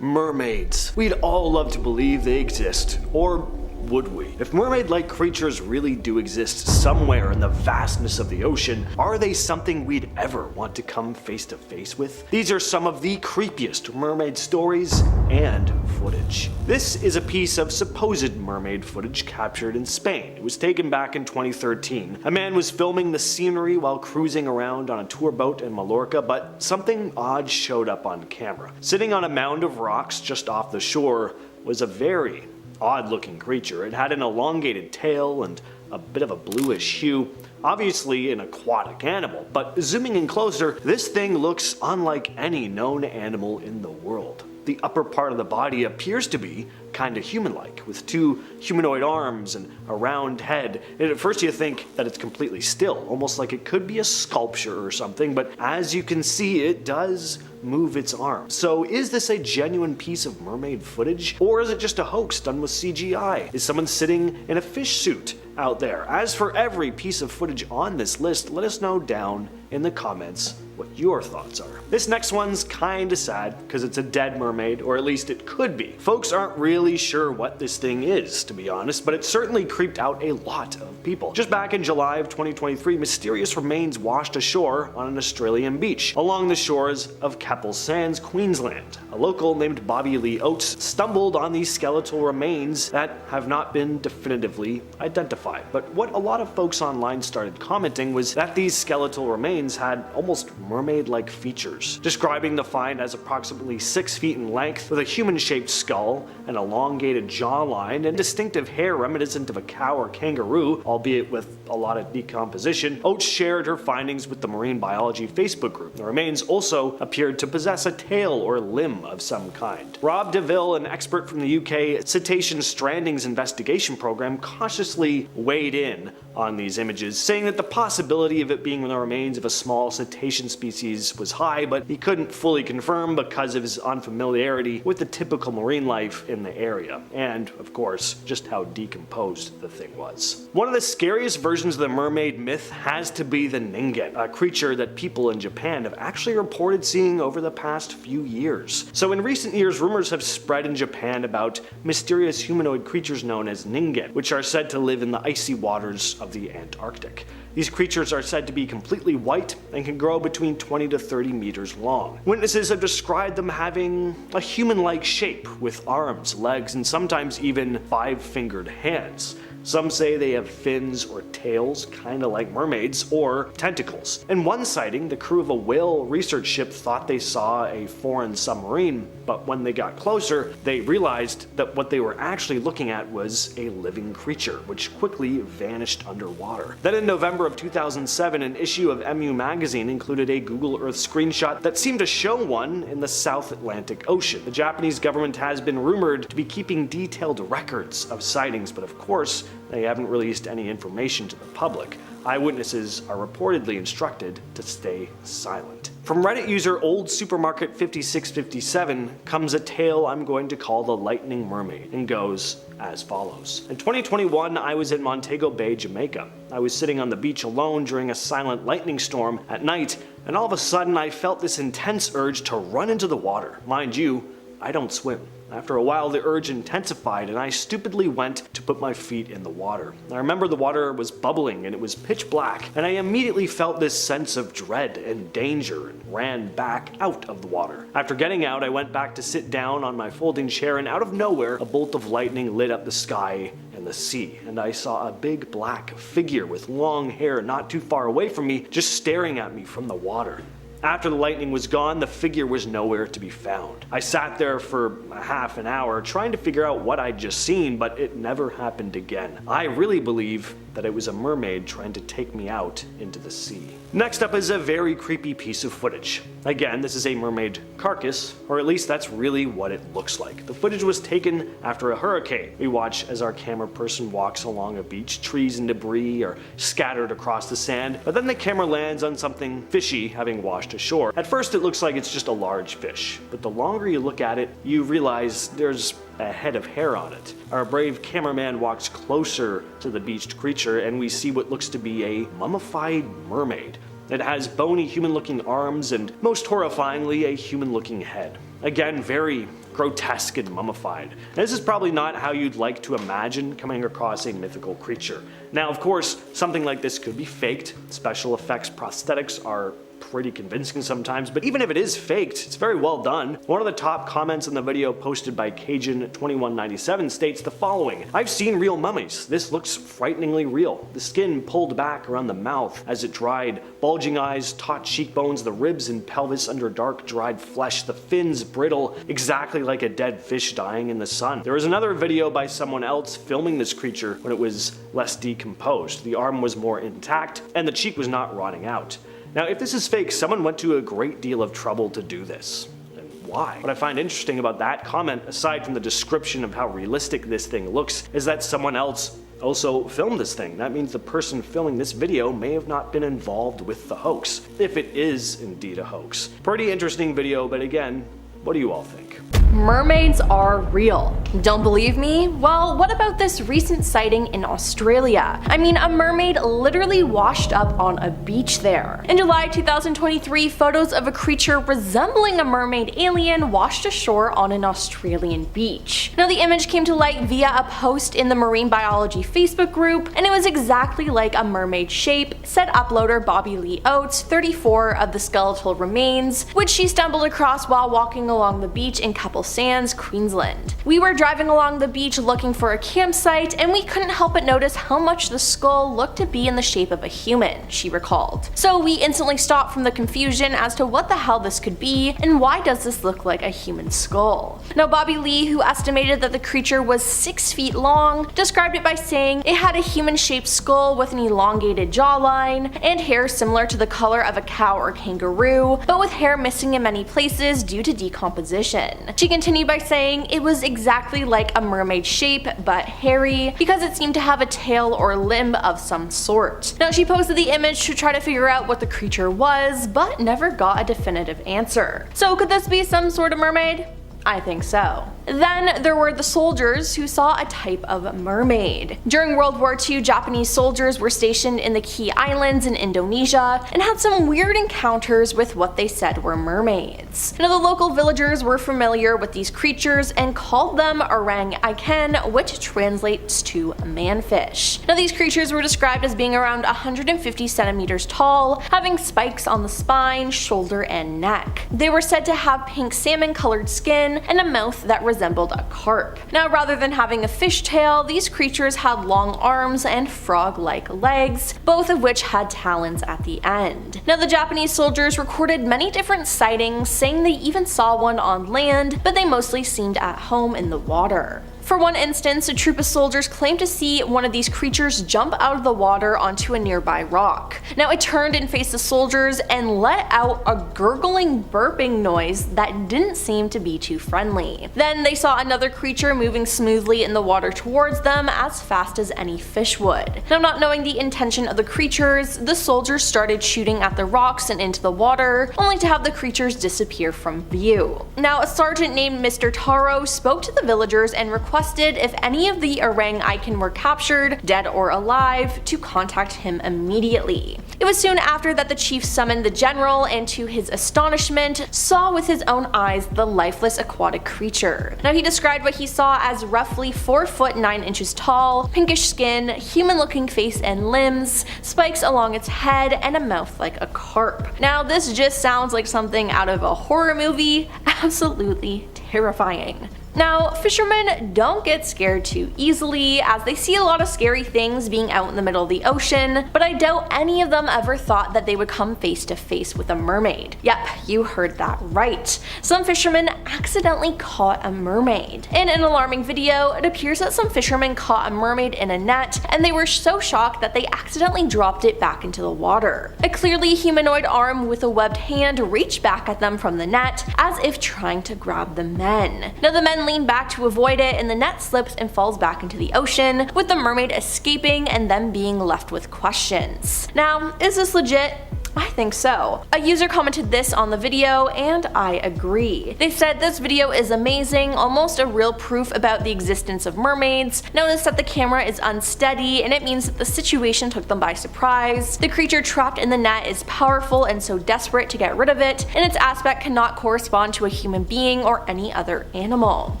Mermaids. We'd all love to believe they exist, or would we? If mermaid-like creatures really do exist somewhere in the vastness of the ocean, are they something we'd ever want to come face to face with? These are some of the creepiest mermaid stories and footage. This is a piece of supposed mermaid footage captured in Spain. It was taken back in 2013. A man was filming the scenery while cruising around on a tour boat in Mallorca, but something odd showed up on camera. Sitting on a mound of rocks just off the shore was a very odd-looking creature. It had an elongated tail and a bit of a bluish hue, obviously an aquatic animal, but zooming in closer, this thing looks unlike any known animal in the world. The upper part of the body appears to be kinda human-like, with two humanoid arms and a round head, and at first you think that it's completely still, almost like it could be a sculpture or something, but as you can see, it does move its arms. So is this a genuine piece of mermaid footage, or is it just a hoax done with CGI? Is someone sitting in a fish suit out there? As for every piece of footage on this list, let us know down in the comments what your thoughts are. This next one's kinda sad, because it's a dead mermaid, or at least it could be. Folks aren't really sure what this thing is, to be honest, but it certainly creeped out a lot of people. Just back in July of 2023, mysterious remains washed ashore on an Australian beach, along the shores of Keppel Sands, Queensland. A local named Bobby Lee Oates stumbled on these skeletal remains that have not been definitively identified. But what a lot of folks online started commenting was that these skeletal remains had almost mermaid-like features, describing the find as approximately 6 feet in length, with a human-shaped skull, an elongated jawline, and distinctive hair reminiscent of a cow or kangaroo, albeit with a lot of decomposition. Oates shared her findings with the Marine Biology Facebook group. The remains also appeared to possess a tail or limb of some kind. Rob DeVille, an expert from the UK Cetacean Strandings Investigation Program, cautiously weighed in on these images, saying that the possibility of it being the remains of a small cetacean species was high, but he couldn't fully confirm because of his unfamiliarity with the typical marine life in the area, and, of course, just how decomposed the thing was. One of the scariest versions of the mermaid myth has to be the ningen, a creature that people in Japan have actually reported seeing over the past few years. So in recent years, rumors have spread in Japan about mysterious humanoid creatures known as ningen, which are said to live in the icy waters of the Antarctic. These creatures are said to be completely white and can grow between 20 to 30 meters long. Witnesses have described them having a human-like shape with arms, legs, and sometimes even 5-fingered hands. Some say they have fins or tails, kinda like mermaids, or tentacles. In one sighting, the crew of a whale research ship thought they saw a foreign submarine, but when they got closer, they realized that what they were actually looking at was a living creature, which quickly vanished underwater. Then in November of 2007, an issue of MU magazine included a Google Earth screenshot that seemed to show one in the South Atlantic Ocean. The Japanese government has been rumored to be keeping detailed records of sightings, but of course, they haven't released any information to the public. Eyewitnesses are reportedly instructed to stay silent. From Reddit user OldSupermarket5657 comes a tale I'm going to call the Lightning Mermaid, and goes as follows. In 2021, I was in Montego Bay, Jamaica. I was sitting on the beach alone during a silent lightning storm at night, and all of a sudden I felt this intense urge to run into the water. Mind you, I don't swim. After a while, the urge intensified, and I stupidly went to put my feet in the water. I remember the water was bubbling and it was pitch black, and I immediately felt this sense of dread and danger and ran back out of the water. After getting out, I went back to sit down on my folding chair, and out of nowhere, a bolt of lightning lit up the sky and the sea, and I saw a big black figure with long hair not too far away from me, just staring at me from the water. After the lightning was gone, the figure was nowhere to be found. I sat there for a half an hour trying to figure out what I'd just seen, but it never happened again. I really believe that it was a mermaid trying to take me out into the sea. Next up is a very creepy piece of footage. Again, this is a mermaid carcass, or at least that's really what it looks like. The footage was taken after a hurricane. We watch as our camera person walks along a beach, trees and debris are scattered across the sand, but then the camera lands on something fishy having washed ashore. At first it looks like it's just a large fish, but the longer you look at it, you realize there's a head of hair on it. Our brave cameraman walks closer to the beached creature, and we see what looks to be a mummified mermaid. It has bony human-looking arms and, most horrifyingly, a human-looking head. Again, very, grotesque and mummified. This is probably not how you'd like to imagine coming across a mythical creature. Now, of course, something like this could be faked. Special effects prosthetics are pretty convincing sometimes, but even if it is faked, it's very well done. One of the top comments in the video posted by Cajun2197 states the following: "I've seen real mummies. This looks frighteningly real. The skin pulled back around the mouth as it dried, bulging eyes, taut cheekbones, the ribs and pelvis under dark dried flesh, the fins brittle, exactly like a dead fish dying in the sun." There was another video by someone else filming this creature when it was less decomposed. The arm was more intact and the cheek was not rotting out. Now, if this is fake, someone went to a great deal of trouble to do this. And why? What I find interesting about that comment, aside from the description of how realistic this thing looks, is that someone else also filmed this thing. That means the person filming this video may have not been involved with the hoax, if it is indeed a hoax. Pretty interesting video, but again, what do you all think? Mermaids are real. Don't believe me? Well, what about this recent sighting in Australia? I mean, a mermaid literally washed up on a beach there. In July 2023, photos of a creature resembling a mermaid alien washed ashore on an Australian beach. Now, the image came to light via a post in the Marine Biology Facebook group, and it was exactly like a mermaid shape, said uploader Bobby Lee Oates, 34, of the skeletal remains, which she stumbled across while walking along the beach in Couple Sands, Queensland. "We were driving along the beach looking for a campsite, and we couldn't help but notice how much the skull looked to be in the shape of a human," she recalled. "So we instantly stopped from the confusion as to what the hell this could be, and why does this look like a human skull?" Now, Bobby Lee, who estimated that the creature was 6 feet long, described it by saying it had a human-shaped skull with an elongated jawline, and hair similar to the color of a cow or kangaroo, but with hair missing in many places due to decomposition. She continued by saying it was exactly like a mermaid shape, but hairy, because it seemed to have a tail or limb of some sort. Now, she posted the image to try to figure out what the creature was, but never got a definitive answer. So could this be some sort of mermaid? I think so. Then there were the soldiers who saw a type of mermaid. During World War II, Japanese soldiers were stationed in the Key Islands in Indonesia and had some weird encounters with what they said were mermaids. Now, the local villagers were familiar with these creatures and called them orang-ikan, which translates to manfish. Now, these creatures were described as being around 150 centimeters tall, having spikes on the spine, shoulder, and neck. They were said to have pink salmon-colored skin and a mouth that resembled a carp. Now, rather than having a fishtail, these creatures had long arms and frog-like legs, both of which had talons at the end. Now, the Japanese soldiers recorded many different sightings, saying they even saw one on land, but they mostly seemed at home in the water. For one instance, a troop of soldiers claimed to see one of these creatures jump out of the water onto a nearby rock. Now, it turned and faced the soldiers and let out a gurgling, burping noise that didn't seem to be too friendly. Then they saw another creature moving smoothly in the water towards them as fast as any fish would. Now, not knowing the intention of the creatures, the soldiers started shooting at the rocks and into the water, only to have the creatures disappear from view. Now, a sergeant named Mr. Taro spoke to the villagers and requested if any of the orang-ikan were captured, dead or alive, to contact him immediately. It was soon after that the chief summoned the general and, to his astonishment, saw with his own eyes the lifeless aquatic creature. Now, he described what he saw as roughly 4 foot 9 inches tall, pinkish skin, human-looking face and limbs, spikes along its head, and a mouth like a carp. Now, this just sounds like something out of a horror movie. Absolutely terrifying. Now, fishermen don't get scared too easily, as they see a lot of scary things being out in the middle of the ocean, but I doubt any of them ever thought that they would come face to face with a mermaid. Yep, you heard that right. Some fishermen accidentally caught a mermaid. In an alarming video, it appears that some fishermen caught a mermaid in a net, and they were so shocked that they accidentally dropped it back into the water. A clearly humanoid arm with a webbed hand reached back at them from the net, as if trying to grab the men. Now, the men lean back to avoid it, and the net slips and falls back into the ocean, with the mermaid escaping and them being left with questions. Now, is this legit? I think so. A user commented this on the video, and I agree. They said this video is amazing, almost a real proof about the existence of mermaids. Notice that the camera is unsteady, and it means that the situation took them by surprise. The creature trapped in the net is powerful and so desperate to get rid of it, and its aspect cannot correspond to a human being or any other animal.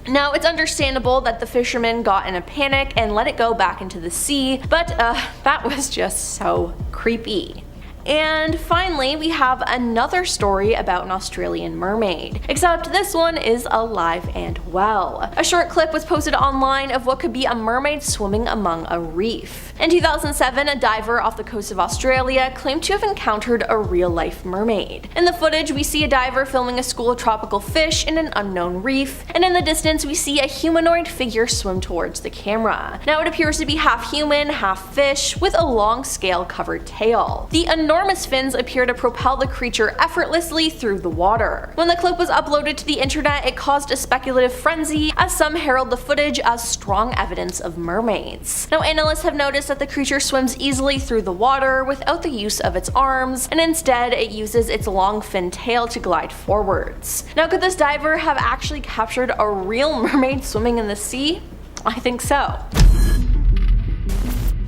Now, it's understandable that the fishermen got in a panic and let it go back into the sea, but that was just so creepy. And finally, we have another story about an Australian mermaid, except this one is alive and well. A short clip was posted online of what could be a mermaid swimming among a reef. In 2007, a diver off the coast of Australia claimed to have encountered a real-life mermaid. In the footage, we see a diver filming a school of tropical fish in an unknown reef, and in the distance we see a humanoid figure swim towards the camera. Now, it appears to be half human, half fish, with a long scale-covered tail. The enormous fins appear to propel the creature effortlessly through the water. When the clip was uploaded to the internet, it caused a speculative frenzy, as some herald the footage as strong evidence of mermaids. Now, analysts have noticed that the creature swims easily through the water without the use of its arms, and instead it uses its long fin tail to glide forwards. Now, could this diver have actually captured a real mermaid swimming in the sea? I think so.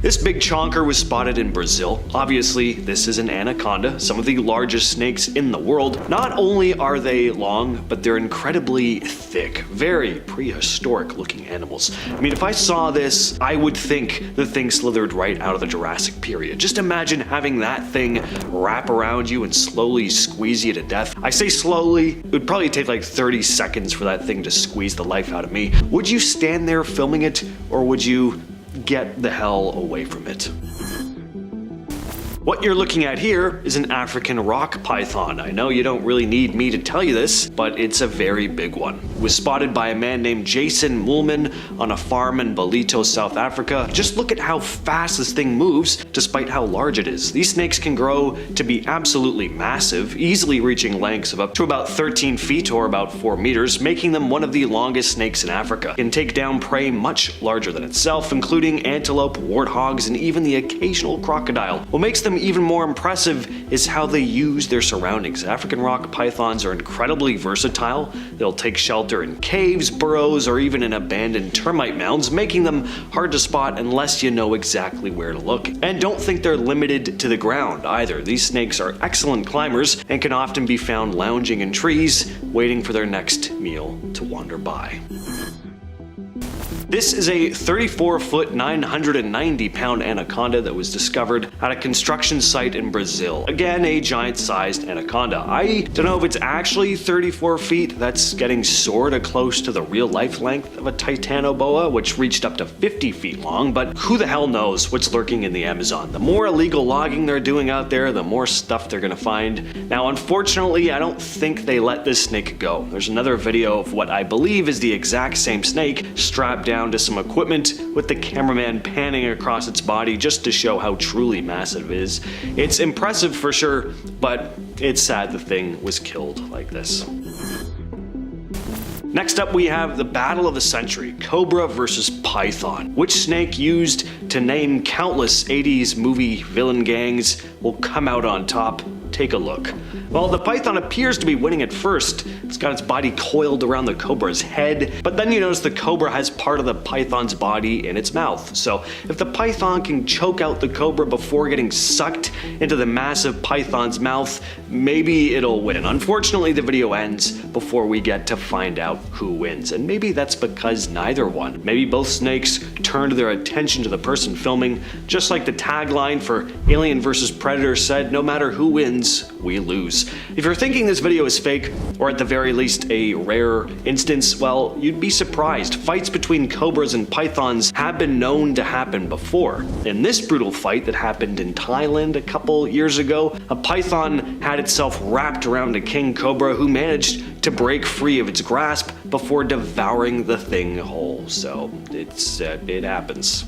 This big chonker was spotted in Brazil. Obviously, this is an anaconda, some of the largest snakes in the world. Not only are they long, but they're incredibly thick, very prehistoric looking animals. I mean, if I saw this, I would think the thing slithered right out of the Jurassic period. Just imagine having that thing wrap around you and slowly squeeze you to death. I say slowly, it would probably take like 30 seconds for that thing to squeeze the life out of me. Would you stand there filming it, or would you get the hell away from it? What you're looking at here is an African rock python. I know you don't really need me to tell you this, but it's a very big one. It was spotted by a man named Jason Moolman on a farm in Ballito, South Africa. Just look at how fast this thing moves, despite how large it is. These snakes can grow to be absolutely massive, easily reaching lengths of up to about 13 feet or about 4 meters, making them one of the longest snakes in Africa. It can take down prey much larger than itself, including antelope, warthogs, and even the occasional crocodile. What makes them even more impressive is how they use their surroundings. African rock pythons are incredibly versatile. They'll take shelter in caves, burrows, or even in abandoned termite mounds, making them hard to spot unless you know exactly where to look. And don't think they're limited to the ground either. These snakes are excellent climbers and can often be found lounging in trees, waiting for their next meal to wander by. This is a 34-foot, 990-pound anaconda that was discovered at a construction site in Brazil. Again, a giant-sized anaconda. I don't know if it's actually 34 feet. That's getting sorta close to the real-life length of a Titanoboa, which reached up to 50 feet long, but who the hell knows what's lurking in the Amazon. The more illegal logging they're doing out there, the more stuff they're gonna find. Now, unfortunately, I don't think they let this snake go. There's another video of what I believe is the exact same snake strapped down to some equipment, with the cameraman panning across its body just to show how truly massive it is. It's impressive for sure, but it's sad the thing was killed like this. Next up, we have the battle of the century, cobra versus python. Which snake used to name countless 80s movie villain gangs will come out on top? Take a look. Well, the python appears to be winning at first. It's got its body coiled around the cobra's head, but then you notice the cobra has part of the python's body in its mouth. So if the python can choke out the cobra before getting sucked into the massive python's mouth, maybe it'll win. Unfortunately, the video ends before we get to find out who wins, and maybe that's because neither won. Maybe both snakes turned their attention to the person filming, just like the tagline for Alien vs. Predator said, no matter who wins, we lose. If you're thinking this video is fake, or at the very least a rare instance, well, you'd be surprised. Fights between cobras and pythons have been known to happen before. In this brutal fight that happened in Thailand a couple years ago, a python had itself wrapped around a king cobra who managed to break free of its grasp before devouring the thing whole. So it happens.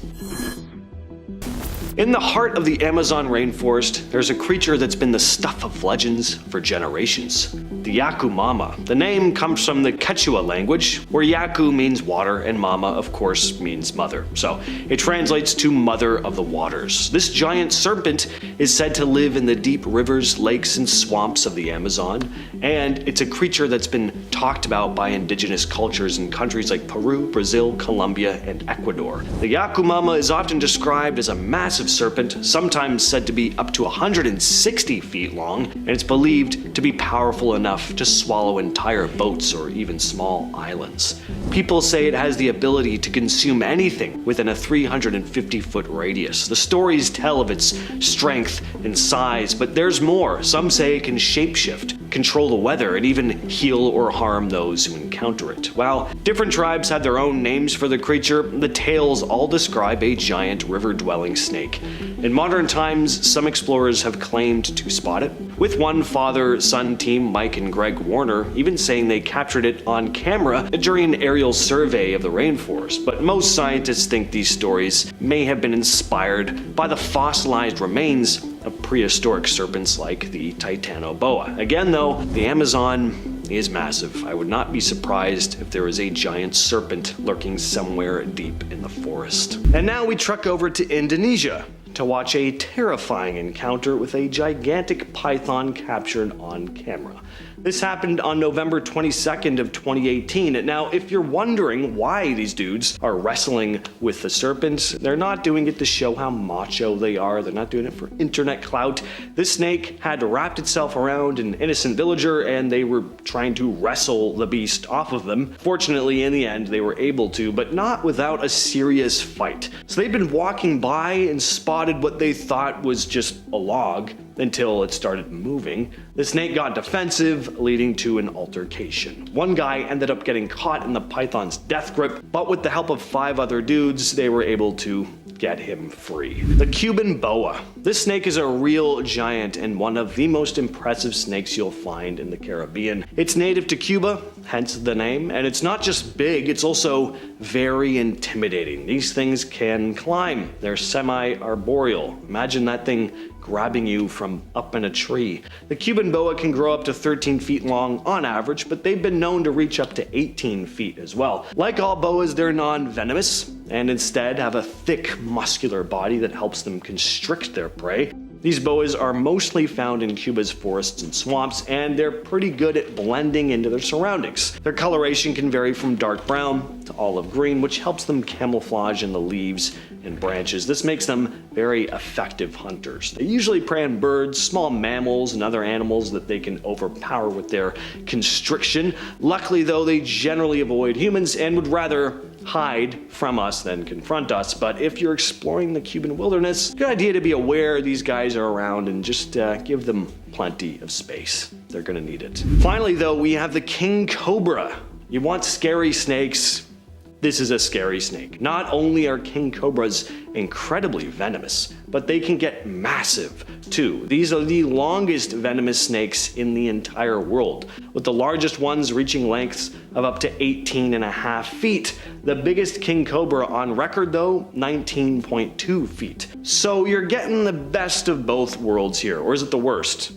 In the heart of the Amazon rainforest, there's a creature that's been the stuff of legends for generations. The Yakumama. The name comes from the Quechua language, where Yaku means water and Mama, of course, means mother. So it translates to mother of the waters. This giant serpent is said to live in the deep rivers, lakes, and swamps of the Amazon, and it's a creature that's been talked about by indigenous cultures in countries like Peru, Brazil, Colombia, and Ecuador. The Yakumama is often described as a massive serpent, sometimes said to be up to 160 feet long, and it's believed to be powerful enough to swallow entire boats or even small islands. People say it has the ability to consume anything within a 350-foot radius. The stories tell of its strength and size, but there's more. Some say it can shapeshift, control the weather, and even heal or harm those who encounter it. While different tribes have their own names for the creature, the tales all describe a giant river-dwelling snake. In modern times, some explorers have claimed to spot it, with one father-son team, Mike and Greg Warner, even saying they captured it on camera during an aerial survey of the rainforest. But most scientists think these stories may have been inspired by the fossilized remains of prehistoric serpents like the Titanoboa. Again though, the Amazon is massive. I would not be surprised if there was a giant serpent lurking somewhere deep in the forest. And now we truck over to Indonesia to watch a terrifying encounter with a gigantic python captured on camera. This happened on November 22nd of 2018. Now, if you're wondering why these dudes are wrestling with the serpent, they're not doing it to show how macho they are. They're not doing it for internet clout. This snake had wrapped itself around an innocent villager and they were trying to wrestle the beast off of them. Fortunately, in the end, they were able to, but not without a serious fight. So they'd been walking by and spotted what they thought was just a log until it started moving. The snake got defensive, leading to an altercation. One guy ended up getting caught in the python's death grip, but with the help of 5 other dudes, they were able to get him free. The Cuban boa. This snake is a real giant and one of the most impressive snakes you'll find in the Caribbean. It's native to Cuba, hence the name, and it's not just big, it's also very intimidating. These things can climb. They're semi-arboreal. Imagine that thing grabbing you from up in a tree. The Cuban boa can grow up to 13 feet long on average, but they've been known to reach up to 18 feet as well. Like all boas, they're non-venomous and instead have a thick, muscular body that helps them constrict their prey. These boas are mostly found in Cuba's forests and swamps, and they're pretty good at blending into their surroundings. Their coloration can vary from dark brown to olive green, which helps them camouflage in the leaves and branches. This makes them very effective hunters. They usually prey on birds, small mammals, and other animals that they can overpower with their constriction. Luckily though, they generally avoid humans and would rather hide from us than confront us. But if you're exploring the Cuban wilderness, good idea to be aware these guys are around and just give them plenty of space. They're gonna need it. Finally though, we have the king cobra. You want scary snakes? This is a scary snake. Not only are king cobras incredibly venomous, but they can get massive too. These are the longest venomous snakes in the entire world, with the largest ones reaching lengths of up to 18.5 feet. The biggest king cobra on record though, 19.2 feet. So you're getting the best of both worlds here, or is it the worst?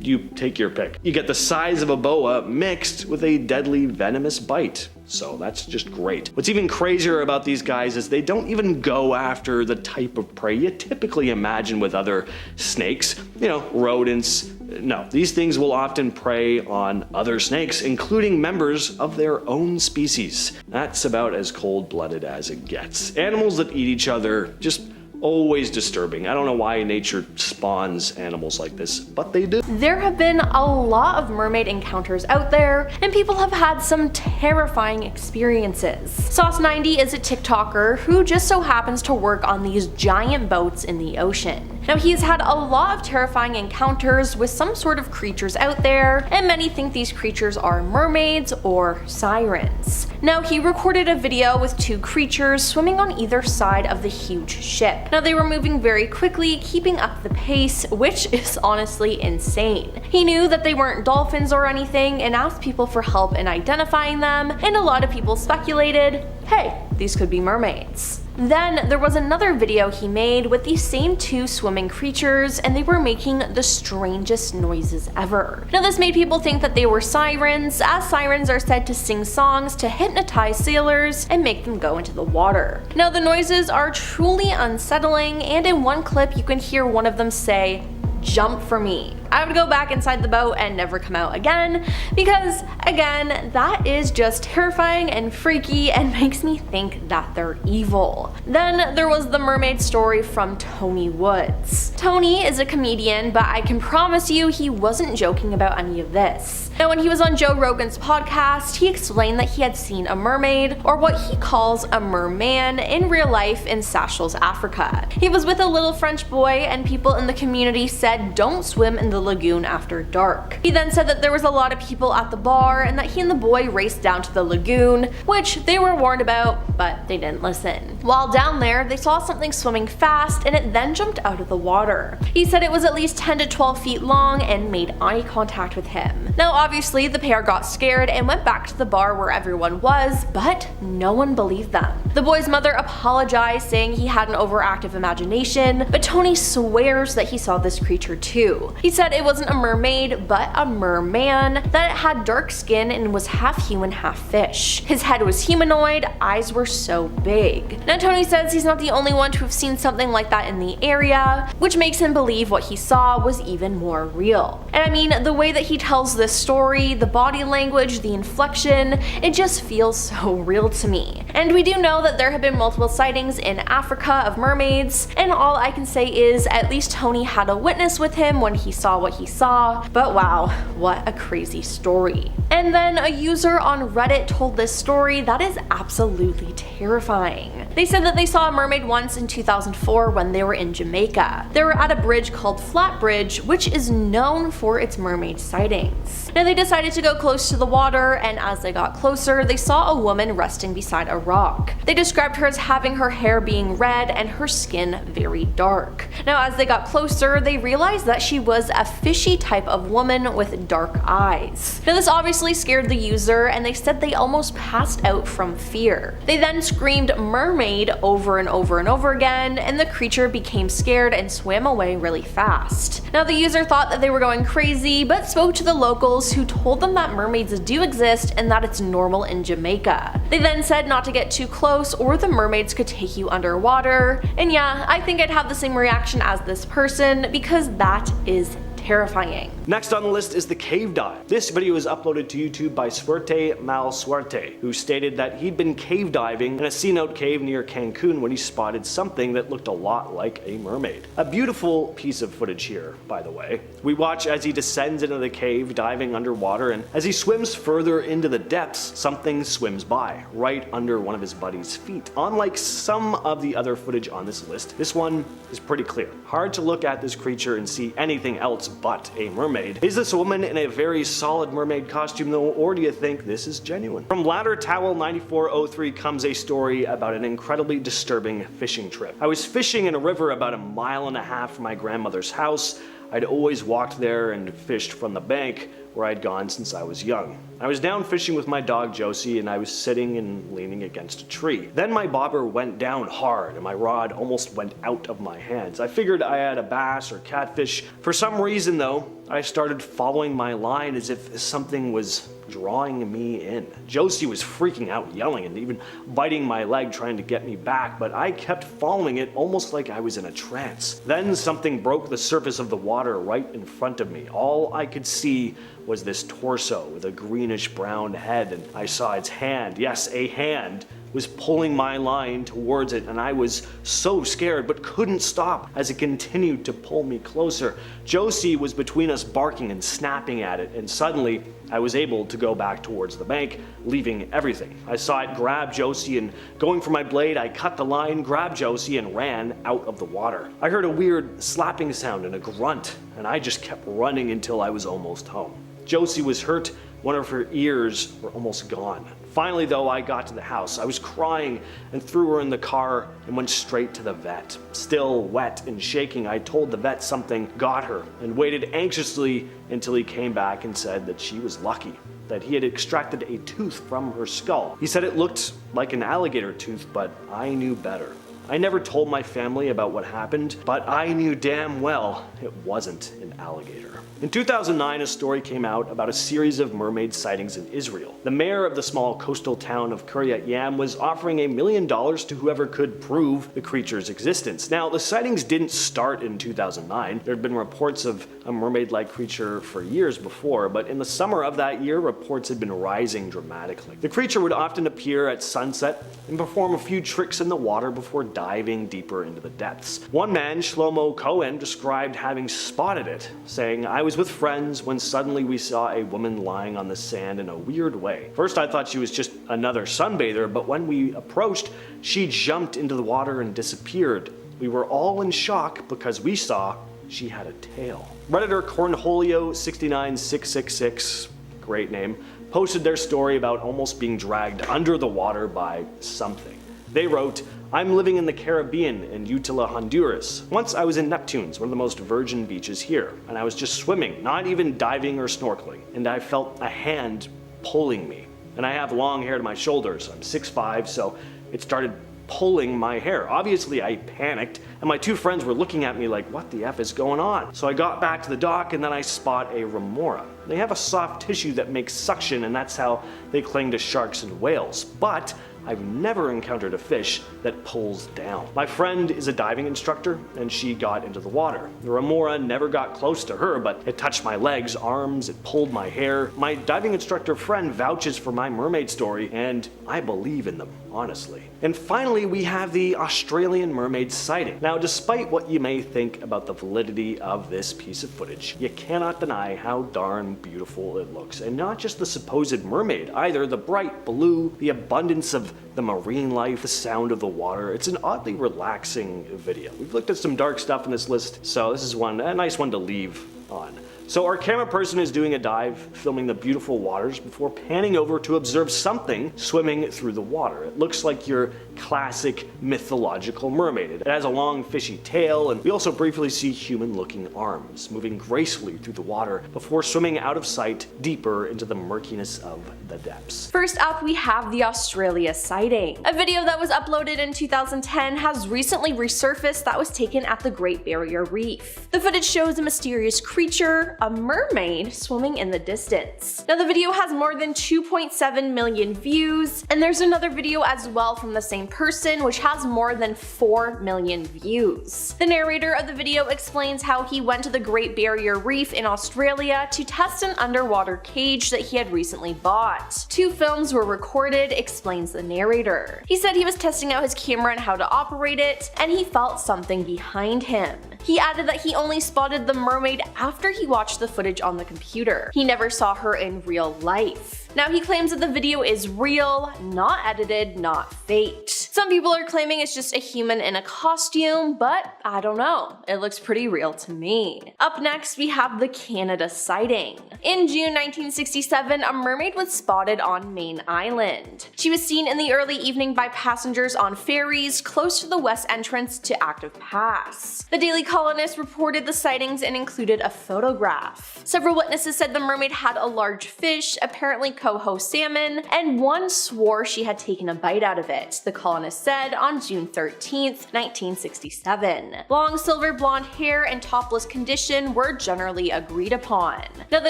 You take your pick. You get the size of a boa mixed with a deadly venomous bite. So that's just great. What's even crazier about these guys is they don't even go after the type of prey you typically imagine with other snakes. You know, rodents. No, these things will often prey on other snakes, including members of their own species. That's about as cold-blooded as it gets. Animals that eat each other, just always disturbing. I don't know why nature spawns animals like this, but they do. There have been a lot of mermaid encounters out there, and people have had some terrifying experiences. Sauce90 is a TikToker who just so happens to work on these giant boats in the ocean. Now he's had a lot of terrifying encounters with some sort of creatures out there, and many think these creatures are mermaids or sirens. Now he recorded a video with 2 creatures swimming on either side of the huge ship. Now they were moving very quickly, keeping up the pace, which is honestly insane. He knew that they weren't dolphins or anything and asked people for help in identifying them, and a lot of people speculated, hey, these could be mermaids. Then there was another video he made with these same two swimming creatures, and they were making the strangest noises ever. Now this made people think that they were sirens, as sirens are said to sing songs to hypnotize sailors and make them go into the water. Now the noises are truly unsettling, and in one clip you can hear one of them say, "Jump for me." I would go back inside the boat and never come out again, because again, that is just terrifying and freaky and makes me think that they're evil. Then there was the mermaid story from Tony Woods. Tony is a comedian, but I can promise you he wasn't joking about any of this. Now when he was on Joe Rogan's podcast, he explained that he had seen a mermaid, or what he calls a merman, in real life in Seychelles, Africa. He was with a little French boy, and people in the community said don't swim in the lagoon after dark. He then said that there was a lot of people at the bar and that he and the boy raced down to the lagoon, which they were warned about, but they didn't listen. While down there, they saw something swimming fast and it then jumped out of the water. He said it was at least 10 to 12 feet long and made eye contact with him. Now obviously the pair got scared and went back to the bar where everyone was, but no one believed them. The boy's mother apologized, saying he had an overactive imagination, but Tony swears that he saw this creature too. He said it wasn't a mermaid, but a merman, that it had dark skin and was half human, half fish. His head was humanoid, eyes were so big. Now Tony says he's not the only one to have seen something like that in the area, which makes him believe what he saw was even more real. And I mean, the way that he tells this story, the body language, the inflection, it just feels so real to me. And we do know that there have been multiple sightings in Africa of mermaids, and all I can say is at least Tony had a witness with him when he saw what he saw, but wow, what a crazy story. And then a user on Reddit told this story that is absolutely terrifying. They said that they saw a mermaid once in 2004 when they were in Jamaica. They were at a bridge called Flatbridge, which is known for its mermaid sightings. Now they decided to go close to the water, and as they got closer, they saw a woman resting beside a rock. They described her as having her hair being red and her skin very dark. Now as they got closer, they realized that she was a fishy type of woman with dark eyes. Now this obviously scared the user, and they said they almost passed out from fear. They then screamed "mermaid" over and over and over again, and the creature became scared and swam away really fast. Now the user thought that they were going crazy, but spoke to the locals, who told them that mermaids do exist and that it's normal in Jamaica. They then said not to get too close or the mermaids could take you underwater, and yeah, I think I'd have the same reaction as this person, because that is terrifying. Next on the list is the cave dive. This video was uploaded to YouTube by Suerte Mal Suerte, who stated that he'd been cave diving in a Cenote cave near Cancun when he spotted something that looked a lot like a mermaid. A beautiful piece of footage here, by the way. We watch as he descends into the cave, diving underwater, and as he swims further into the depths, something swims by, right under one of his buddy's feet. Unlike some of the other footage on this list, this one is pretty clear. Hard to look at this creature and see anything else but a mermaid. Is this a woman in a very solid mermaid costume though, or do you think this is genuine? From Ladder Towel 9403 comes a story about an incredibly disturbing fishing trip. I was fishing in a river about 1.5 miles from my grandmother's house. I'd always walked there and fished from the bank where I'd gone since I was young. I was down fishing with my dog Josie, and I was sitting and leaning against a tree. Then my bobber went down hard and my rod almost went out of my hands. I figured I had a bass or catfish. For some reason though, I started following my line as if something was drawing me in. Josie was freaking out, yelling and even biting my leg trying to get me back, but I kept following it almost like I was in a trance. Then something broke the surface of the water right in front of me. All I could see was this torso with a greenish brown head, and I saw its hand, yes, a hand, was pulling my line towards it, and I was so scared but couldn't stop as it continued to pull me closer. Josie was between us, barking and snapping at it, and suddenly I was able to go back towards the bank, leaving everything. I saw it grab Josie, and going for my blade, I cut the line, grabbed Josie, and ran out of the water. I heard a weird slapping sound and a grunt, and I just kept running until I was almost home. Josie was hurt. One of her ears were almost gone. Finally though, I got to the house. I was crying and threw her in the car and went straight to the vet. Still wet and shaking, I told the vet something got her and waited anxiously until he came back and said that she was lucky. that he had extracted a tooth from her skull. He said it looked like an alligator tooth, but I knew better. I never told my family about what happened, but I knew damn well it wasn't an alligator. In 2009, a story came out about a series of mermaid sightings in Israel. The mayor of the small coastal town of Kiryat Yam was offering $1 million to whoever could prove the creature's existence. Now, the sightings didn't start in 2009. There had been reports of a mermaid-like creature for years before, but in the summer of that year, reports had been rising dramatically. The creature would often appear at sunset and perform a few tricks in the water before diving deeper into the depths. One man, Shlomo Cohen, described having spotted it, saying, "I was with friends when suddenly we saw a woman lying on the sand in a weird way. First I thought she was just another sunbather, but when we approached, she jumped into the water and disappeared. We were all in shock because we saw she had a tail." Redditor Cornholio69666, great name, posted their story about almost being dragged under the water by something. They wrote, "I'm living in the Caribbean in Utila, Honduras. Once I was in Neptune's, one of the most virgin beaches here, and I was just swimming, not even diving or snorkeling, and I felt a hand pulling me. And I have long hair to my shoulders. I'm 6'5", so it started pulling my hair. Obviously I panicked, and my two friends were looking at me like, what the F is going on? So I got back to the dock, and then I spot a remora. They have a soft tissue that makes suction, and that's how they cling to sharks and whales. But I've never encountered a fish that pulls down. My friend is a diving instructor, and she got into the water. The remora never got close to her, but it touched my legs, arms, it pulled my hair. My diving instructor friend vouches for my mermaid story, and I believe in them, honestly." And finally, we have the Australian mermaid sighting. Now, despite what you may think about the validity of this piece of footage, you cannot deny how darn beautiful it looks. And not just the supposed mermaid either, the bright blue, the abundance of the marine life, the sound of the water. It's an oddly relaxing video. We've looked at some dark stuff in this list, so this is a nice one to leave on. So our camera person is doing a dive, filming the beautiful waters before panning over to observe something swimming through the water. It looks like your classic mythological mermaid. It has a long fishy tail, and we also briefly see human-looking arms moving gracefully through the water before swimming out of sight deeper into the murkiness of the depths. First up, we have the Australia sighting. A video that was uploaded in 2010 has recently resurfaced that was taken at the Great Barrier Reef. The footage shows a mysterious creature, a mermaid, swimming in the distance. Now the video has more than 2.7 million views, and there's another video as well from the same person which has more than 4 million views. The narrator of the video explains how he went to the Great Barrier Reef in Australia to test an underwater cage that he had recently bought. 2 films were recorded, explains the narrator. He said he was testing out his camera and how to operate it, and he felt something behind him. He added that he only spotted the mermaid after he watched the footage on the computer. He never saw her in real life. Now he claims that the video is real, not edited, not faked. Some people are claiming it's just a human in a costume, but I don't know. It looks pretty real to me. Up next, we have the Canada sighting. In June 1967, a mermaid was spotted on Main Island. She was seen in the early evening by passengers on ferries close to the west entrance to Active Pass. The Daily Colonist reported the sightings and included a photograph. Several witnesses said the mermaid had a large fish, apparently coho salmon, and one swore she had taken a bite out of it, the Colonist said on June 13th, 1967. Long silver blonde hair and topless condition were generally agreed upon. Now the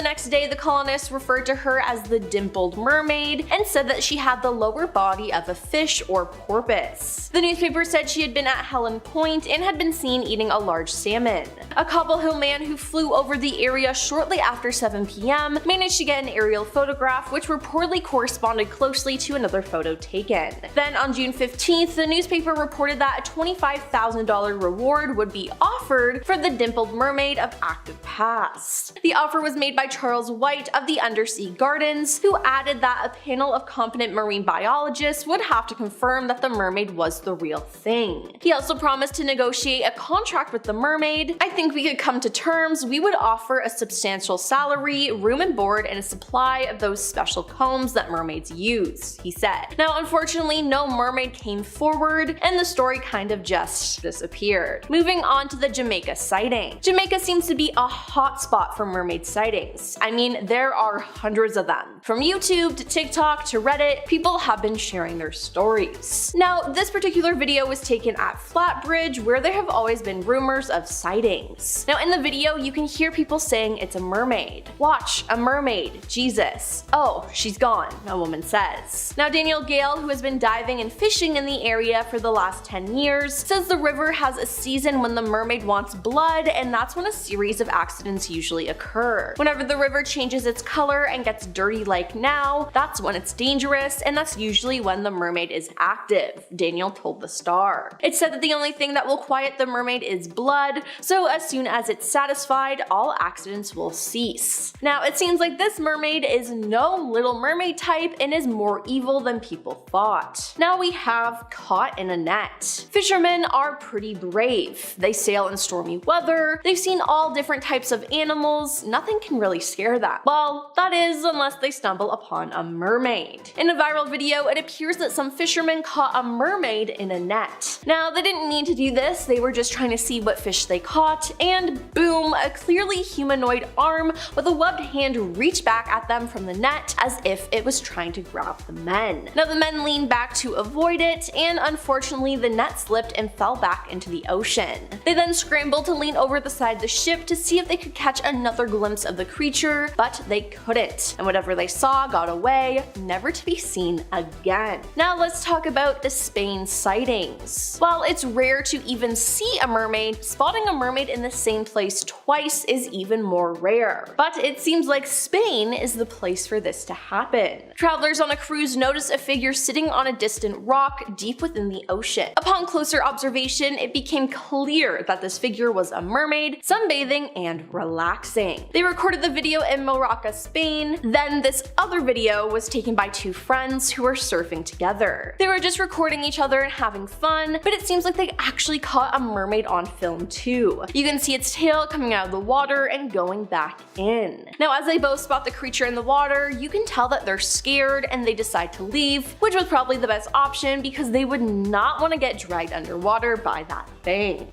next day, the Colonist referred to her as the dimpled mermaid and said that she had the lower body of a fish or porpoise. The newspaper said she had been at Helen Point and had been seen eating a large salmon. A Cobble Hill man who flew over the area shortly after 7 p.m. managed to get an aerial photograph which reportedly corresponded closely to another photo taken. Then on June 15th, the newspaper reported that a $25,000 reward would be offered for the dimpled mermaid of Active Pass. The offer was made by Charles White of the Undersea Gardens, who added that a panel of competent marine biologists would have to confirm that the mermaid was the real thing. He also promised to negotiate a contract with the mermaid. "I think we could come to terms. We would offer a substantial salary, room and board, and a supply of those special combs that mermaids use," he said. Now unfortunately, no mermaid came came forward and the story kind of just disappeared. Moving on to the Jamaica sighting. Jamaica seems to be a hotspot for mermaid sightings. I mean, there are hundreds of them. From YouTube to TikTok to Reddit, people have been sharing their stories. Now, this particular video was taken at Flatbridge, where there have always been rumors of sightings. Now, in the video, you can hear people saying it's a mermaid. Watch, a mermaid, Jesus. Oh, she's gone, a woman says. Now, Daniel Gale, who has been diving and fishing in the area for the last 10 years, says the river has a season when the mermaid wants blood, and that's when a series of accidents usually occur. Whenever the river changes its color and gets dirty like now, that's when it's dangerous, and that's usually when the mermaid is active, Daniel told the Star. It's said that the only thing that will quiet the mermaid is blood, so as soon as it's satisfied, all accidents will cease. Now, it seems like this mermaid is no Little Mermaid type and is more evil than people thought. Now we have caught in a net. Fishermen are pretty brave. They sail in stormy weather, they've seen all different types of animals, nothing can really scare them. Well, that is unless they stumble upon a mermaid. In a viral video, it appears that some fishermen caught a mermaid in a net. Now, they didn't need to do this, they were just trying to see what fish they caught, and boom, a clearly humanoid arm with a webbed hand reached back at them from the net as if it was trying to grab the men. Now, the men leaned back to avoid it, and unfortunately the net slipped and fell back into the ocean. They then scrambled to lean over the side of the ship to see if they could catch another glimpse of the creature, but they couldn't, and whatever they saw got away, never to be seen again. Now let's talk about the Spain sightings. While it's rare to even see a mermaid, spotting a mermaid in the same place twice is even more rare. But it seems like Spain is the place for this to happen. Travelers on a cruise noticed a figure sitting on a distant rock deep within the ocean. Upon closer observation, it became clear that this figure was a mermaid, sunbathing and relaxing. They recorded the video in Morocco, Spain. Then this other video was taken by two friends who were surfing together. They were just recording each other and having fun, but it seems like they actually caught a mermaid on film too. You can see its tail coming out of the water and going back in. Now, as they both spot the creature in the water, you can tell that they're scared and they decide to leave, which was probably the best option because they would not want to get dragged underwater by that thing.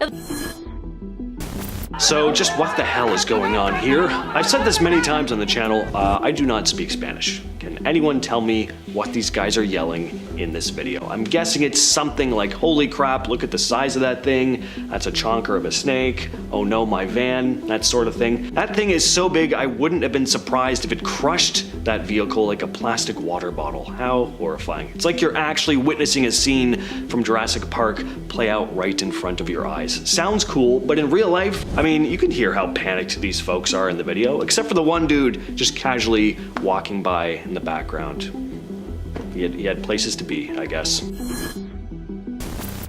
So just what the hell is going on here? I've said this many times on the channel, I do not speak Spanish. Can anyone tell me what these guys are yelling in this video? I'm guessing it's something like, holy crap, look at the size of that thing, that's a chonker of a snake, oh no, my van, that sort of thing. That thing is so big I wouldn't have been surprised if it crushed that vehicle like a plastic water bottle. How horrifying. It's like you're actually witnessing a scene from Jurassic Park play out right in front of your eyes. Sounds cool, but in real life, I mean, you can hear how panicked these folks are in the video, except for the one dude just casually walking by in the background. He had places to be, I guess.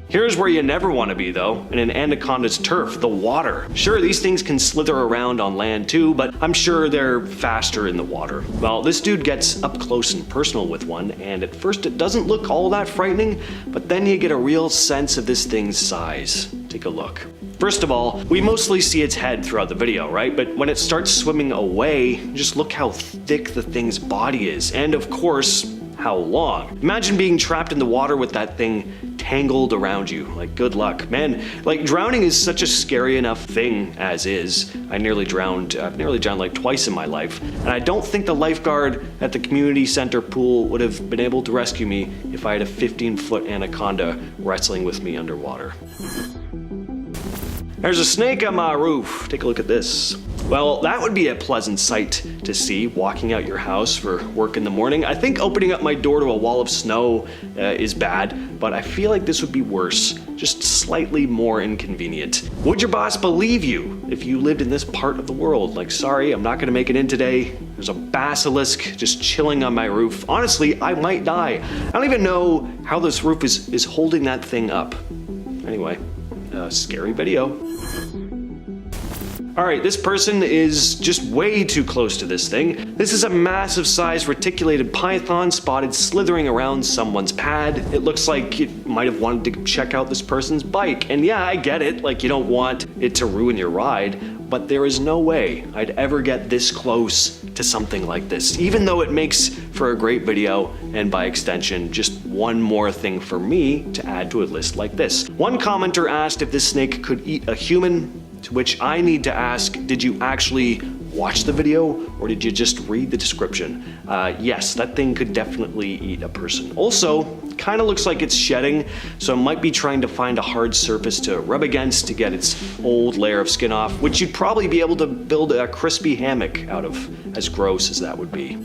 Here's where you never want to be though, in an anaconda's turf, the water. Sure, these things can slither around on land too, but I'm sure they're faster in the water. Well, this dude gets up close and personal with one, and at first it doesn't look all that frightening, but then you get a real sense of this thing's size. Take a look. First of all, we mostly see its head throughout the video, right? But when it starts swimming away, just look how thick the thing's body is, and of course, how long. Imagine being trapped in the water with that thing tangled around you. Like, good luck. Man, like, drowning is such a scary enough thing as is. I've nearly drowned like twice in my life, and I don't think the lifeguard at the community center pool would have been able to rescue me if I had a 15-foot anaconda wrestling with me underwater. There's a snake on my roof. Take a look at this. Well, that would be a pleasant sight to see, walking out your house for work in the morning. I think opening up my door to a wall of snow is bad, but I feel like this would be worse, just slightly more inconvenient. Would your boss believe you if you lived in this part of the world? Like, sorry, I'm not gonna make it in today. There's a basilisk just chilling on my roof. Honestly, I might die. I don't even know how this roof is holding that thing up. Anyway, scary video. Alright, this person is just way too close to this thing. This is a massive sized reticulated python spotted slithering around someone's pad. It looks like it might have wanted to check out this person's bike. And yeah, I get it, like you don't want it to ruin your ride, but there is no way I'd ever get this close to something like this, even though it makes for a great video and by extension just one more thing for me to add to a list like this. One commenter asked if this snake could eat a human, to which I need to ask, did you actually watch the video or did you just read the description? Yes, that thing could definitely eat a person. Also, kind of looks like it's shedding, so it might be trying to find a hard surface to rub against to get its old layer of skin off, which you'd probably be able to build a crispy hammock out of, as gross as that would be.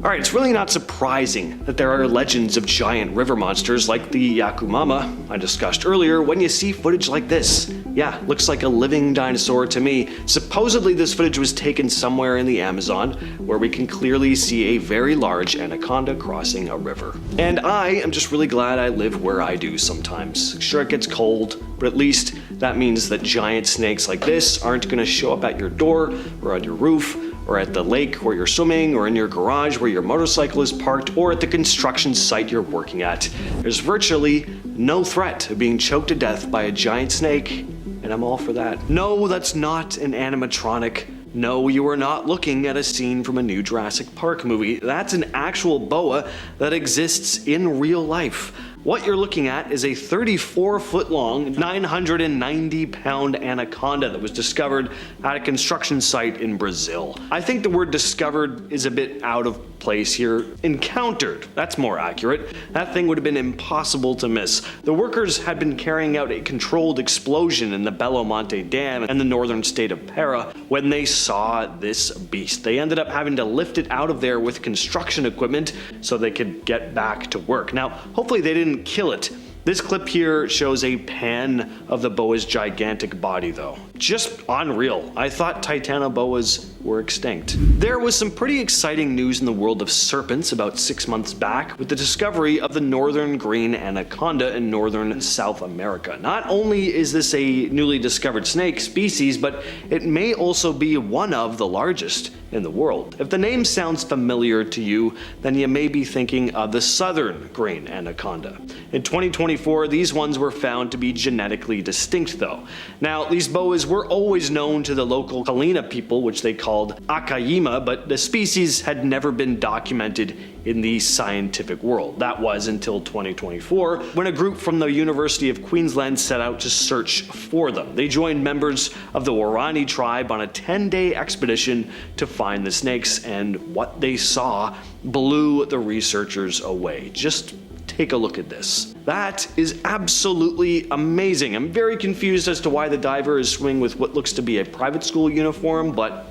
Alright, it's really not surprising that there are legends of giant river monsters like the Yakumama I discussed earlier when you see footage like this. Yeah, looks like a living dinosaur to me. Supposedly this footage was taken somewhere in the Amazon, where we can clearly see a very large anaconda crossing a river. And I am just really glad I live where I do sometimes. Sure, it gets cold, but at least that means that giant snakes like this aren't gonna show up at your door or on your roof, or at the lake where you're swimming, or in your garage where your motorcycle is parked, or at the construction site you're working at. There's virtually no threat of being choked to death by a giant snake, and I'm all for that. No, that's not an animatronic. No, you are not looking at a scene from a new Jurassic Park movie. That's an actual boa that exists in real life. What you're looking at is a 34-foot long, 990-pound anaconda that was discovered at a construction site in Brazil. I think the word discovered is a bit out of place here. Encountered, that's more accurate. That thing would have been impossible to miss. The workers had been carrying out a controlled explosion in the Bellomonte Dam in the northern state of Para when they saw this beast. They ended up having to lift it out of there with construction equipment so they could get back to work. Now, hopefully they didn't kill it. This clip here shows a pan of the boa's gigantic body though. Just unreal. I thought Titanoboas were extinct. There was some pretty exciting news in the world of serpents about 6 months back with the discovery of the northern green anaconda in northern South America. Not only is this a newly discovered snake species, but it may also be one of the largest in the world. If the name sounds familiar to you, then you may be thinking of the southern green anaconda. In 2024, these ones were found to be genetically distinct though. Now, these boas were always known to the local Kalina people, which they called Akayima, but the species had never been documented in the scientific world. That was until 2024, when a group from the University of Queensland set out to search for them. They joined members of the Warani tribe on a 10-day expedition to find the snakes, and what they saw blew the researchers away. Just take a look at this. That is absolutely amazing. I'm very confused as to why the diver is swimming with what looks to be a private school uniform, but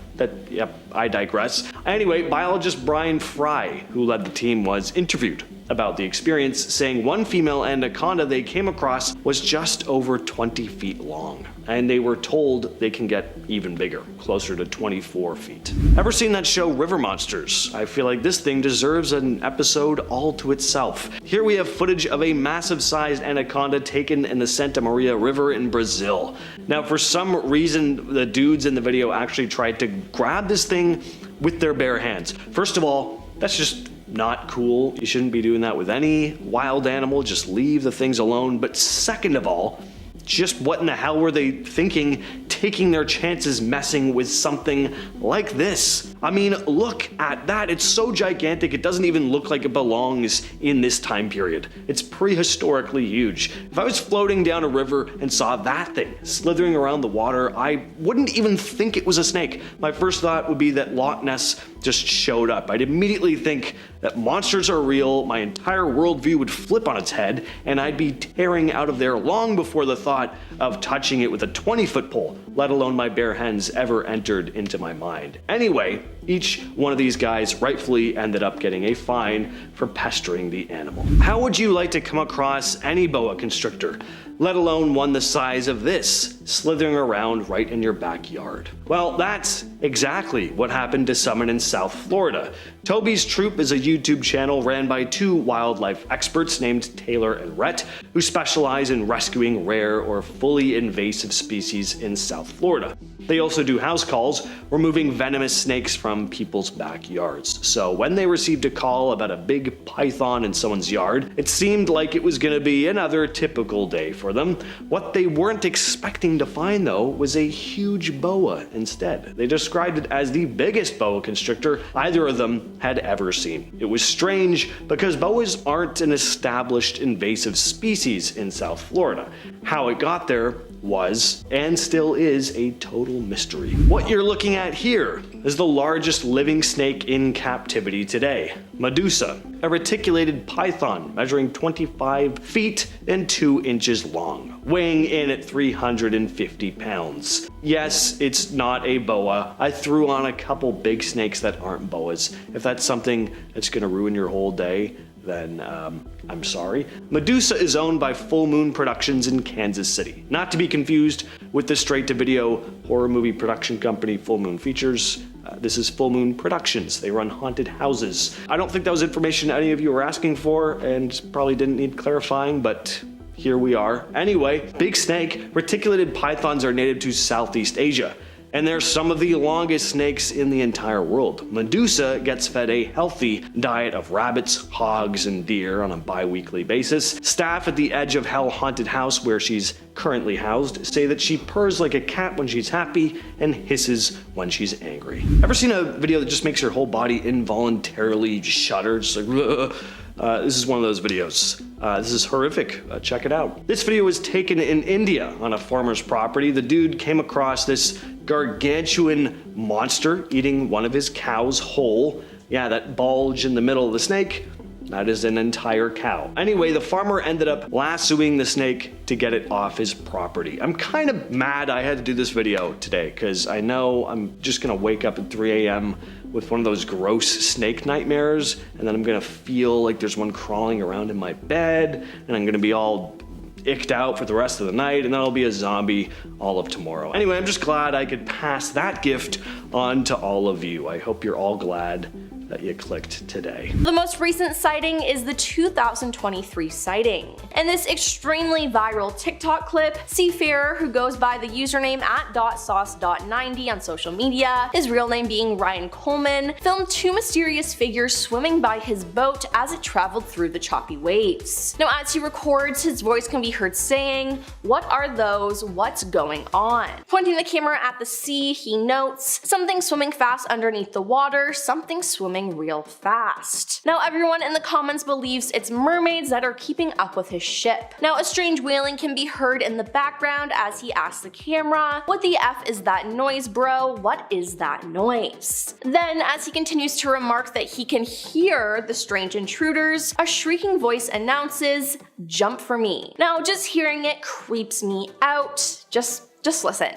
I digress. Anyway, biologist Brian Fry, who led the team, was interviewed about the experience, saying one female anaconda they came across was just over 20 feet long, and they were told they can get even bigger, closer to 24 feet. Ever seen that show River Monsters? I feel like this thing deserves an episode all to itself. Here we have footage of a massive-sized anaconda taken in the Santa Maria River in Brazil. Now, for some reason, the dudes in the video actually tried to grab this thing with their bare hands. First of all, that's just not cool. You shouldn't be doing that with any wild animal. Just leave the things alone. But second of all, just what in the hell were they thinking, taking their chances messing with something like this? I mean, look at that. It's so gigantic, it doesn't even look like it belongs in this time period. It's prehistorically huge. If I was floating down a river and saw that thing slithering around the water, I wouldn't even think it was a snake. My first thought would be that Loch Ness just showed up. I'd immediately think that monsters are real, my entire worldview would flip on its head, and I'd be tearing out of there long before the thought of touching it with a 20-foot pole, let alone my bare hands, ever entered into my mind. Anyway, each one of these guys rightfully ended up getting a fine for pestering the animal. How would you like to come across any boa constrictor, let alone one the size of this, slithering around right in your backyard? Well, that's exactly what happened to someone in South Florida. Toby's Troop is a YouTube channel ran by two wildlife experts named Taylor and Rhett, who specialize in rescuing rare or fully invasive species in South Florida. They also do house calls, removing venomous snakes from people's backyards. So when they received a call about a big python in someone's yard, it seemed like it was gonna be another typical day for them. What they weren't expecting to find though was a huge boa instead. They described it as the biggest boa constrictor either of them had ever seen. It was strange because boas aren't an established invasive species in South Florida. How it got there was, and still is, a total mystery. What you're looking at here is the largest living snake in captivity today, Medusa, a reticulated python measuring 25 feet and 2 inches long, weighing in at 350 pounds. Yes, it's not a boa. I threw on a couple big snakes that aren't boas. If that's something that's gonna ruin your whole day, then I'm sorry. Medusa is owned by Full Moon Productions in Kansas City, not to be confused with the straight-to-video horror movie production company Full Moon Features. This is Full Moon Productions. They run haunted houses. I don't think that was information any of you were asking for and probably didn't need clarifying, but here we are. Anyway, big snake, reticulated pythons are native to Southeast Asia, and they're some of the longest snakes in the entire world. Medusa gets fed a healthy diet of rabbits, hogs, and deer on a bi-weekly basis. Staff at the Edge of Hell haunted house where she's currently housed say that she purrs like a cat when she's happy and hisses when she's angry. Ever seen a video that just makes your whole body involuntarily shudder? Just like, ugh. This is one of those videos. This is horrific. Check it out. This video was taken in India on a farmer's property. The dude came across this gargantuan monster eating one of his cows whole. Yeah, that bulge in the middle of the snake, that is an entire cow. Anyway, the farmer ended up lassoing the snake to get it off his property. I'm kind of mad I had to do this video today because I know I'm just gonna wake up at 3 a.m. with one of those gross snake nightmares, and then I'm gonna feel like there's one crawling around in my bed, and I'm gonna be all icked out for the rest of the night, and then I'll be a zombie all of tomorrow. Anyway, I'm just glad I could pass that gift on to all of you. I hope you're all glad that you clicked today. The most recent sighting is the 2023 sighting. In this extremely viral TikTok clip, seafarer who goes by the username @sauce.90 on social media, his real name being Ryan Coleman, filmed two mysterious figures swimming by his boat as it traveled through the choppy waves. Now, as he records, his voice can be heard saying, "What are those? What's going on?" Pointing the camera at the sea, he notes, "Something swimming fast underneath the water, something swimming real fast." Now, everyone in the comments believes it's mermaids that are keeping up with his ship. Now, a strange wailing can be heard in the background as he asks the camera, "What the F is that noise, bro? What is that noise?" Then, as he continues to remark that he can hear the strange intruders, a shrieking voice announces, "Jump for me." Now, just hearing it creeps me out. Just listen.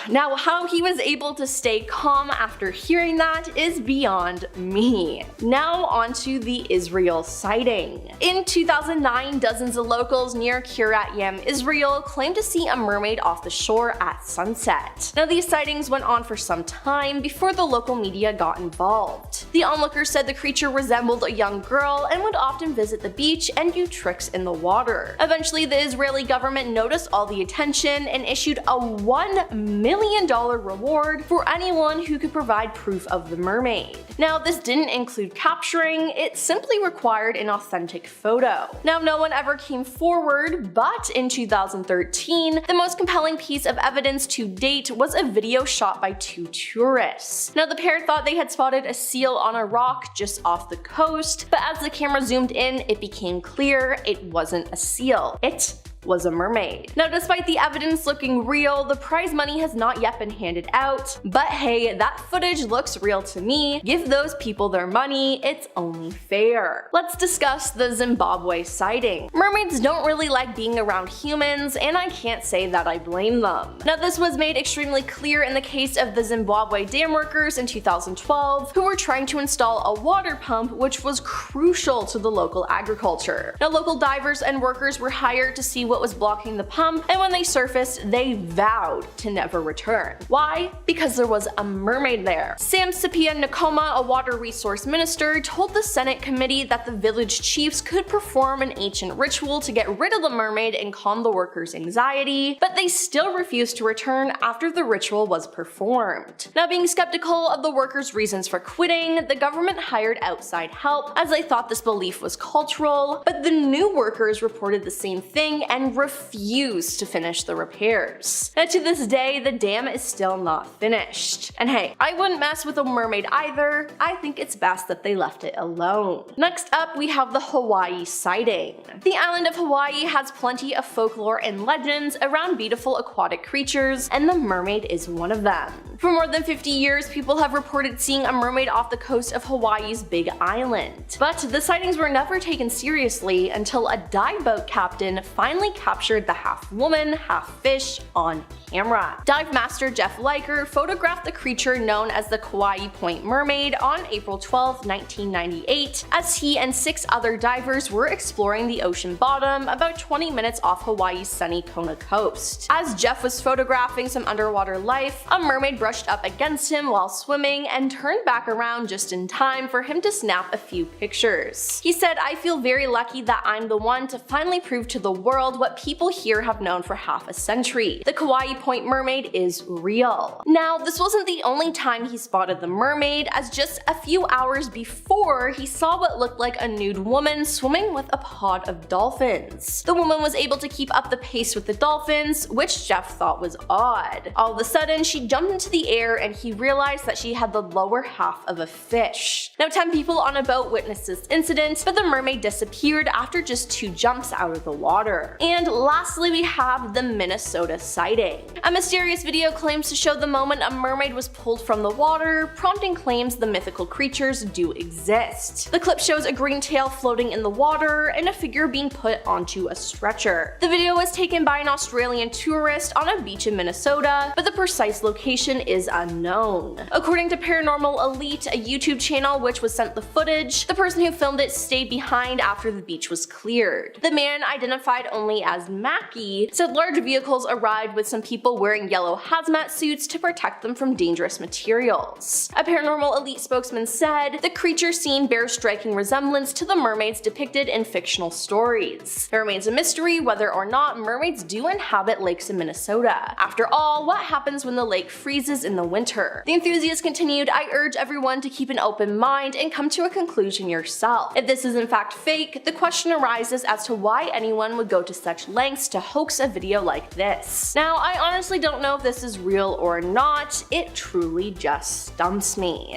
Now how he was able to stay calm after hearing that is beyond me. Now onto the Israel sighting. In 2009, dozens of locals near Kiryat Yam, Israel claimed to see a mermaid off the shore at sunset. Now these sightings went on for some time before the local media got involved. The onlookers said the creature resembled a young girl and would often visit the beach and do tricks in the water. Eventually, the Israeli government noticed all the attention and issued a $1 million reward for anyone who could provide proof of the mermaid. Now, this didn't include capturing, it simply required an authentic photo. Now, no one ever came forward, but in 2013, the most compelling piece of evidence to date was a video shot by two tourists. Now, the pair thought they had spotted a seal on a rock just off the coast, but as the camera zoomed in, it became clear it wasn't a seal. It was a mermaid. Now, despite the evidence looking real, the prize money has not yet been handed out, but hey, that footage looks real to me. Give those people their money, it's only fair. Let's discuss the Zimbabwe sighting. Mermaids don't really like being around humans, and I can't say that I blame them. Now, this was made extremely clear in the case of the Zimbabwe dam workers in 2012, who were trying to install a water pump which was crucial to the local agriculture. Now, local divers and workers were hired to see what what was blocking the pump, and when they surfaced, they vowed to never return. Why? Because there was a mermaid there. Sam Sipia Nakoma, a water resource minister, told the Senate committee that the village chiefs could perform an ancient ritual to get rid of the mermaid and calm the workers' anxiety, but they still refused to return after the ritual was performed. Now, being skeptical of the workers' reasons for quitting, the government hired outside help as they thought this belief was cultural, but the new workers reported the same thing and refused to finish the repairs. Now, to this day, the dam is still not finished. And hey, I wouldn't mess with a mermaid either. I think it's best that they left it alone. Next up, we have the Hawaii sighting. The island of Hawaii has plenty of folklore and legends around beautiful aquatic creatures, and the mermaid is one of them. For more than 50 years, people have reported seeing a mermaid off the coast of Hawaii's Big Island. But the sightings were never taken seriously until a dive boat captain finally captured the half-woman, half-fish on camera. Dive master Jeff Liker photographed the creature known as the Kauai Point Mermaid on April 12, 1998, as he and 6 other divers were exploring the ocean bottom about 20 minutes off Hawaii's sunny Kona coast. As Jeff was photographing some underwater life, a mermaid brushed up against him while swimming and turned back around just in time for him to snap a few pictures. He said, "I feel very lucky that I'm the one to finally prove to the world what people here have known for half a century. The Kauai Point Mermaid is real." Now, this wasn't the only time he spotted the mermaid, as just a few hours before, he saw what looked like a nude woman swimming with a pod of dolphins. The woman was able to keep up the pace with the dolphins, which Jeff thought was odd. All of a sudden, she jumped into the air and he realized that she had the lower half of a fish. Now, 10 people on a boat witnessed this incident, but the mermaid disappeared after just 2 jumps out of the water. And lastly, we have the Minnesota sighting. A mysterious video claims to show the moment a mermaid was pulled from the water, prompting claims the mythical creatures do exist. The clip shows a green tail floating in the water and a figure being put onto a stretcher. The video was taken by an Australian tourist on a beach in Minnesota, but the precise location is unknown. According to Paranormal Elite, a YouTube channel which was sent the footage, the person who filmed it stayed behind after the beach was cleared. The man, identified only as Mackie, said large vehicles arrived with some people wearing yellow hazmat suits to protect them from dangerous materials. A Paranormal Elite spokesman said, "The creature seen bears striking resemblance to the mermaids depicted in fictional stories. It remains a mystery whether or not mermaids do inhabit lakes in Minnesota. After all, what happens when the lake freezes in the winter?" The enthusiast continued, "I urge everyone to keep an open mind and come to a conclusion yourself. If this is in fact fake, the question arises as to why anyone would go to such lengths to hoax a video like this. Now, I honestly don't know if this is real or not. It truly just stumps me."